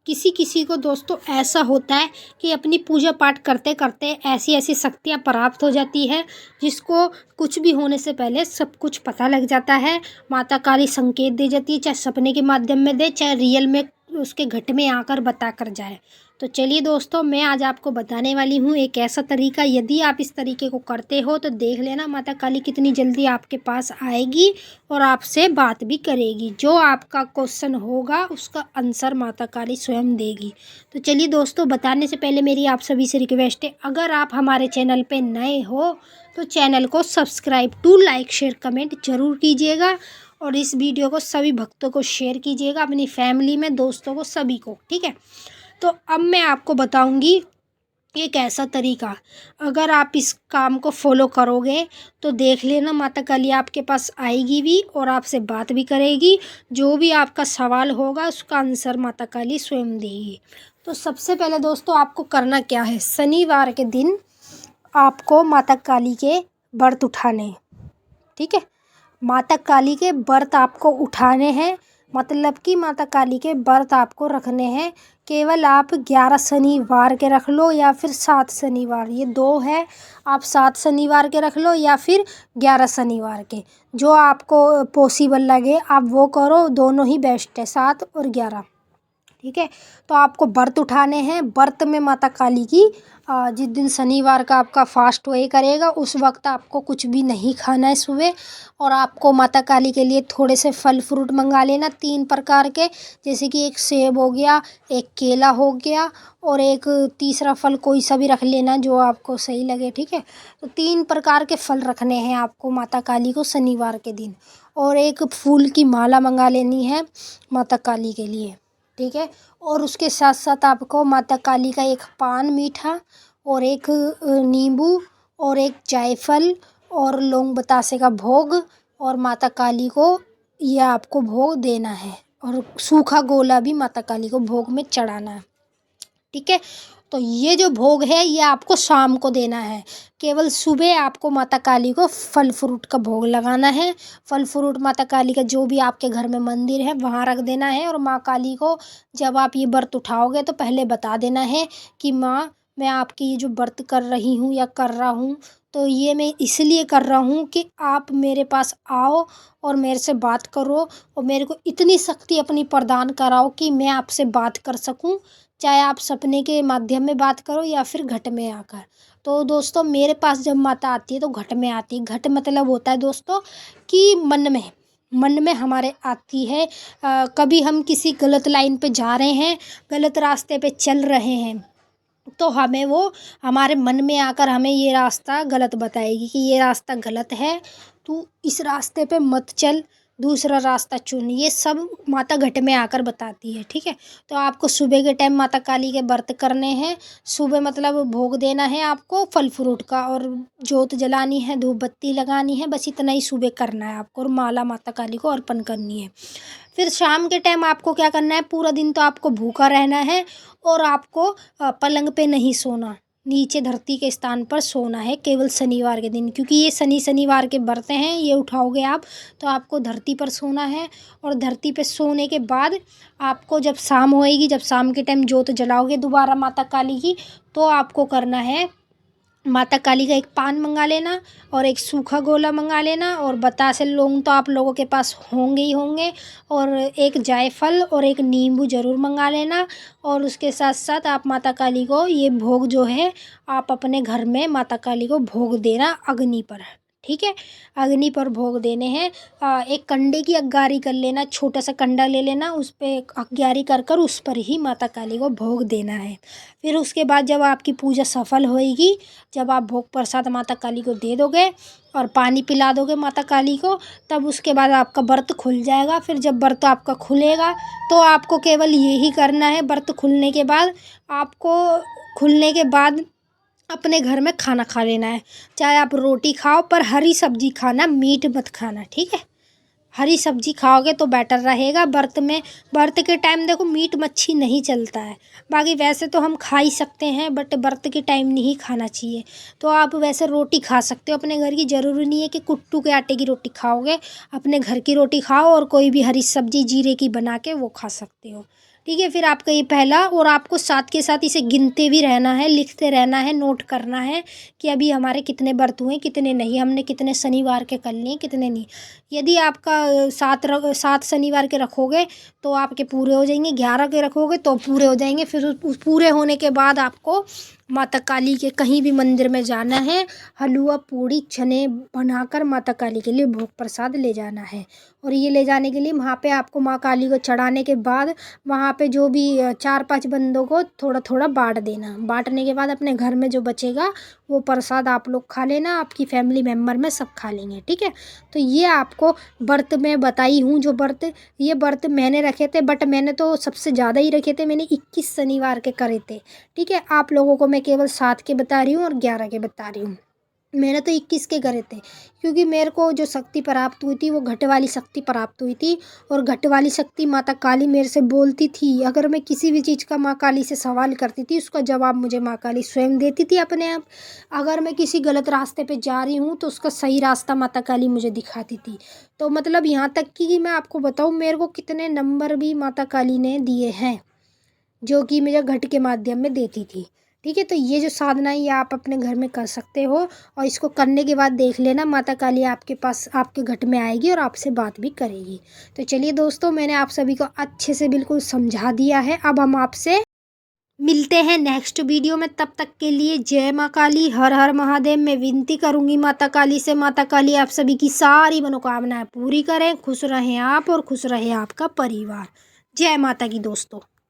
किसी किसी को दोस्तों ऐसा होता है कि अपनी पूजा पाठ करते करते ऐसी ऐसी शक्तियाँ प्राप्त हो जाती है जिसको कुछ भी होने से पहले सब कुछ पता लग जाता है। माता काली संकेत दे जाती है, चाहे सपने के माध्यम में दे, चाहे रियल में उसके घट में आकर बता कर जाए। तो चलिए दोस्तों, मैं आज आपको बताने वाली हूँ एक ऐसा तरीका, यदि आप इस तरीके को करते हो तो देख लेना माता काली कितनी जल्दी आपके पास आएगी और आपसे बात भी करेगी। जो आपका क्वेश्चन होगा उसका आंसर माता काली स्वयं देगी। तो चलिए दोस्तों, बताने से पहले मेरी आप सभी से रिक्वेस्ट है, अगर आप हमारे चैनल पे नए हो तो चैनल को subscribe to like share comment ज़रूर कीजिएगा और इस वीडियो को सभी भक्तों को शेयर कीजिएगा, अपनी फैमिली में, दोस्तों को, सभी को। ठीक है, तो अब मैं आपको बताऊंगी एक ऐसा तरीका, अगर आप इस काम को फॉलो करोगे तो देख लेना माता काली आपके पास आएगी भी और आपसे बात भी करेगी। जो भी आपका सवाल होगा उसका आंसर माता काली स्वयं देगी। तो सबसे पहले दोस्तों आपको करना क्या है, शनिवार के दिन आपको माता काली के व्रत उठाने। ठीक है, माता काली के व्रत आपको उठाने हैं, मतलब कि माता काली के व्रत आपको रखने हैं। केवल आप 11 शनिवार के रख लो या फिर 7 शनिवार, ये दो है। आप 7 शनिवार के रख लो या फिर 11 शनिवार के, जो आपको पॉसिबल लगे आप वो करो, दोनों ही बेस्ट है, 7 और 11। ठीक है, तो आपको व्रत उठाने हैं। व्रत में माता काली की जिस दिन शनिवार का आपका फास्ट वही करेगा, उस वक्त आपको कुछ भी नहीं खाना है सुबह। और आपको माता काली के लिए थोड़े से फल फ्रूट मंगा लेना 3 प्रकार के, जैसे कि एक सेब हो गया, एक केला हो गया और एक तीसरा फल कोई सा भी रख लेना जो आपको सही लगे। ठीक है, तो 3 प्रकार के फल रखने हैं आपको माता काली को शनिवार के दिन। और एक फूल की माला मंगा लेनी है माता काली के लिए। ठीक है, और उसके साथ साथ आपको माता काली का एक पान मीठा और एक नींबू और एक जायफल और लौंग बतासे का भोग और माता काली को ये आपको भोग देना है। और सूखा गोला भी माता काली को भोग में चढ़ाना है। ठीक है, तो ये जो भोग है ये आपको शाम को देना है। केवल सुबह आपको माता काली को फल फ्रूट का भोग लगाना है। फल फ्रूट माता काली का जो भी आपके घर में मंदिर है वहाँ रख देना है। और माँ काली को जब आप ये व्रत उठाओगे तो पहले बता देना है कि माँ, मैं आपकी ये जो व्रत कर रही हूँ या कर रहा हूँ तो ये मैं इसलिए कर रहा हूँ कि आप मेरे पास आओ और मेरे से बात करो और मेरे को इतनी शक्ति अपनी प्रदान कराओ कि मैं आपसे बात कर सकूँ, चाहे आप सपने के माध्यम में बात करो या फिर घट में आकर। तो दोस्तों, मेरे पास जब माता आती है तो घट में आती है। घट मतलब होता है दोस्तों कि मन में हमारे आती है। कभी हम किसी गलत लाइन पे जा रहे हैं, गलत रास्ते पे चल रहे हैं, तो हमें वो हमारे मन में आकर हमें ये रास्ता गलत बताएगी कि ये रास्ता गलत है, तू इस रास्ते पे मत चल, दूसरा रास्ता चुन। ये सब माता घट में आकर बताती है। ठीक है, तो आपको सुबह के टाइम माता काली के व्रत करने हैं। सुबह मतलब भोग देना है आपको फल फ्रूट का और जोत जलानी है, धूप बत्ती लगानी है, बस इतना ही सुबह करना है आपको और माला माता काली को अर्पण करनी है। फिर शाम के टाइम आपको क्या करना है, पूरा दिन तो आपको भूखा रहना है और आपको पलंग पे नहीं सोना, नीचे धरती के स्थान पर सोना है केवल शनिवार के दिन, क्योंकि ये शनिवार के व्रत हैं। ये उठाओगे आप तो आपको धरती पर सोना है। और धरती पे सोने के बाद आपको जब शाम होएगी, जब शाम के टाइम जोत जलाओगे दोबारा माता काली की, तो आपको करना है माता काली का एक पान मंगा लेना और एक सूखा गोला मंगा लेना और बतासे लौंग तो आप लोगों के पास होंगे ही होंगे, और एक जायफल और एक नींबू ज़रूर मंगा लेना। और उसके साथ साथ आप माता काली को ये भोग जो है आप अपने घर में माता काली को भोग देना अग्नि पर। ठीक है, अग्नि पर भोग देने हैं। एक कंडे की अगारी कर लेना, छोटा सा कंडा ले लेना, उस पर अगारी कर कर उस पर ही माता काली को भोग देना है। फिर उसके बाद जब आपकी पूजा सफल होएगी, जब आप भोग प्रसाद माता काली को दे दोगे और पानी पिला दोगे माता काली को, तब उसके बाद आपका व्रत खुल जाएगा। फिर जब व्रत आपका खुलेगा तो आपको केवल यही करना है, व्रत खुलने के बाद आपको अपने घर में खाना खा लेना है। चाहे आप रोटी खाओ पर हरी सब्जी खाना, मीट मत खाना। ठीक है, हरी सब्जी खाओगे तो बेटर रहेगा। व्रत के टाइम देखो मीट मच्छी नहीं चलता है, बाकी वैसे तो हम खा ही सकते हैं बट व्रत के टाइम नहीं खाना चाहिए। तो आप वैसे रोटी खा सकते हो अपने घर की, ज़रूरी नहीं है कि कुट्टू के आटे की रोटी खाओगे, अपने घर की रोटी खाओ और कोई भी हरी सब्जी जीरे की बना के वो खा सकते हो। ठीक है। फिर आपका ये पहला, और आपको साथ के साथ इसे गिनते भी रहना है, लिखते रहना है, नोट करना है कि अभी हमारे कितने व्रत हुए, कितने नहीं, हमने कितने शनिवार के कर लिए, कितने नहीं। यदि आपका 7 शनिवार के रखोगे तो आपके पूरे हो जाएंगे, 11 के रखोगे तो पूरे हो जाएंगे। फिर उस पूरे होने के बाद आपको माता काली के कहीं भी मंदिर में जाना है, हलवा पूड़ी चने बनाकर माता काली के लिए भोग प्रसाद ले जाना है। और ये ले जाने के लिए वहाँ पे आपको माँ काली को चढ़ाने के बाद वहाँ पे जो भी 4-5 बंदों को थोड़ा थोड़ा बांट देना। बांटने के बाद अपने घर में जो बचेगा वो प्रसाद आप लोग खा लेना, आपकी फैमिली मेम्बर में सब खा लेंगे, ठीक है। तो ये आपको व्रत में बताई हूँ, जो व्रत, ये व्रत मैंने रखे थे, बट मैंने तो सबसे ज़्यादा ही रखे थे, मैंने 21 शनिवार के करे थे, ठीक है। आप लोगों को मैं केवल 7 के बता रही हूँ और 11 के बता रही हूँ। मैंने तो 21 के करे थे, क्योंकि मेरे को जो शक्ति प्राप्त हुई थी वो घट वाली शक्ति प्राप्त हुई थी। और घट वाली शक्ति माता काली मेरे से बोलती थी, अगर मैं किसी भी चीज़ का माँ काली से सवाल करती थी उसका जवाब मुझे माँ काली स्वयं देती थी अपने आप। अगर मैं किसी गलत रास्ते पे जा रही हूँ तो उसका सही रास्ता माता काली मुझे दिखाती थी। तो मतलब यहाँ तक कि मैं आपको बताऊँ, मेरे को कितने नंबर भी माता काली ने दिए हैं, जो कि मुझे घट के माध्यम में देती थी, ठीक है। तो ये जो साधना है ये आप अपने घर में कर सकते हो, और इसको करने के बाद देख लेना माता काली आपके पास, आपके घट में आएगी और आपसे बात भी करेगी। तो चलिए दोस्तों, मैंने आप सभी को अच्छे से बिल्कुल समझा दिया है। अब हम आपसे मिलते हैं नेक्स्ट वीडियो में, तब तक के लिए जय माँ काली, हर हर महादेव। मैं विनती करूँगी माता काली से, माता काली आप सभी की सारी मनोकामनाएं पूरी करें, खुश रहें आप और खुश रहे आपका परिवार। जय माता की दोस्तों।